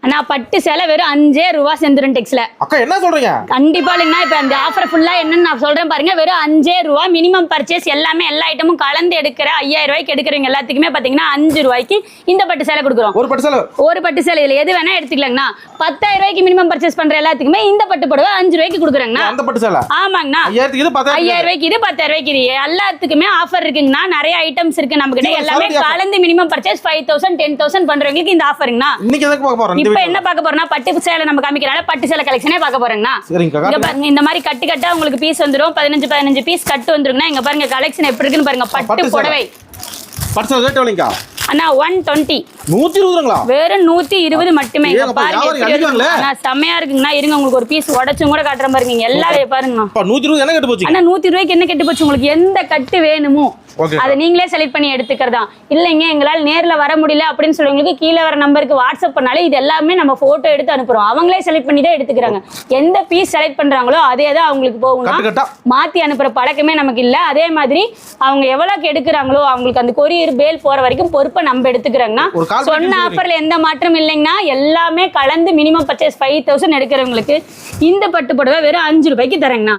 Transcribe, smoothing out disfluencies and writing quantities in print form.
அண்ணா பட்டு சேலை வெறும் 5 ரூபா செந்துரும் டெக்ஸ்ல. அக்கா என்ன சொல்றீங்க? கண்டிப்பா இல்லைங்கண்ணா. இப்ப அந்த ஆஃபர் ஃபுல்லா என்னன்னு நான் சொல்றேன் பாருங்க. வெறும் 5 ரூபா மினிமம் பர்ச்சேஸ் எல்லாமே எல்லா ஐட்டமும் கலந்து எடுக்கிற 5000 ரூபாய்க்கு எடுக்கிறவங்க எல்லாத்துக்குமே பாத்தீங்கன்னா 5 ரூபாய்க்கு இந்த பட்டு சேலை கொடுக்குறோம். ஒரு பட்டு சேலை இதுல எது வேணா எடுத்துக்கலாங்கண்ணா. 10000 ரூபாய்க்கு மினிமம் பர்ச்சேஸ் பண்ற எல்லாத்துக்குமே இந்த பட்டு புடவை 5 ரூபாய்க்கு கொடுக்குறாங்கண்ணா. அந்த பட்டு சேலை ஆமாங்கண்ணா. 5000 ரூபாய்க்கு இது 10000 ரூபாய்க்கு இது எல்லாத்துக்குமே ஆஃபர் இருக்குங்கண்ணா. நிறைய ஐட்டம்ஸ் இருக்கு நம்ம கிட்ட. எல்லாமே கலந்து மினிமம் பர்ச்சேஸ் 5000 10,000 பண்றவங்களுக்கு இந்த ஆஃபருங்கண்ணா. இன்னைக்கு எதுக்கு பார்க்க போறோம்? இப்போ என்ன பார்க்க போறோம்னா பட்டு சேலை நம்ம காமிக்கறனால பட்டு சேலை கலெக்ஷனே பார்க்க போறோம்னா. இங்க பாருங்க இந்த மாதிரி கட்டு கட்டா உங்களுக்கு பீஸ் வந்துரும். 15 பீஸ் கட்டு வந்துருங்கனா. இங்க பாருங்க கலெக்ஷன் எப்படி இருக்குன்னு பாருங்க. பட்டு புடவை பட்டு சேலை ரேட் எவ்வளவுங்க அண்ணா? 120. 120ங்களா? வெறும் 120 மட்டுமே. இங்க பாருங்க நான் செமையா இருக்குங்கண்ணா. இருங்க உங்களுக்கு ஒரு பீஸ் உடைச்சும் கூட காட்டுறேன் பாருங்க. எல்லாமே பாருங்க. 120 என்ன கெட்டு போச்சு? அண்ணா 120 ரூபாய்க்கு என்ன கெட்டு போச்சு? உங்களுக்கு எந்த கட்டு வேணுமோ அதை நீங்களே செலக்ட் பண்ணி எடுத்துக்கிறதா. இல்லைங்க எங்களால் நேர்ல வர முடியல அப்படின்னு சொல்றவங்களுக்கு கீழே வர நம்பருக்கு வாட்ஸ்அப் பண்ணாலே இது எல்லாமே நம்ம போட்டோ எடுத்து அனுப்புறோம். அவங்களே செலக்ட் பண்ணி தான் எடுத்துக்கிறாங்க. எந்த பீஸ் செலக்ட் பண்றாங்களோ அதே தான் அவங்களுக்கு போகணும். மாத்தி அனுப்புற பழக்கமே நமக்கு இல்ல. அதே மாதிரி அவங்க எவ்வளவுக்கு எடுக்கிறாங்களோ அவங்களுக்கு அந்த கொரியர் பேல் போற வரைக்கும் பொறுப்பை நம்ம எடுத்துக்கிறாங்கன்னா. சொன்ன ஆஃபர்ல எந்த மாற்றம் இல்லைங்கன்னா எல்லாமே கலந்து மினிமம் பர்ச்சேஸ் 5000 எடுக்கிறவங்களுக்கு இந்த பட்டு புடவை வெறும் 5 ரூபாய்க்கு தரேங்கண்ணா.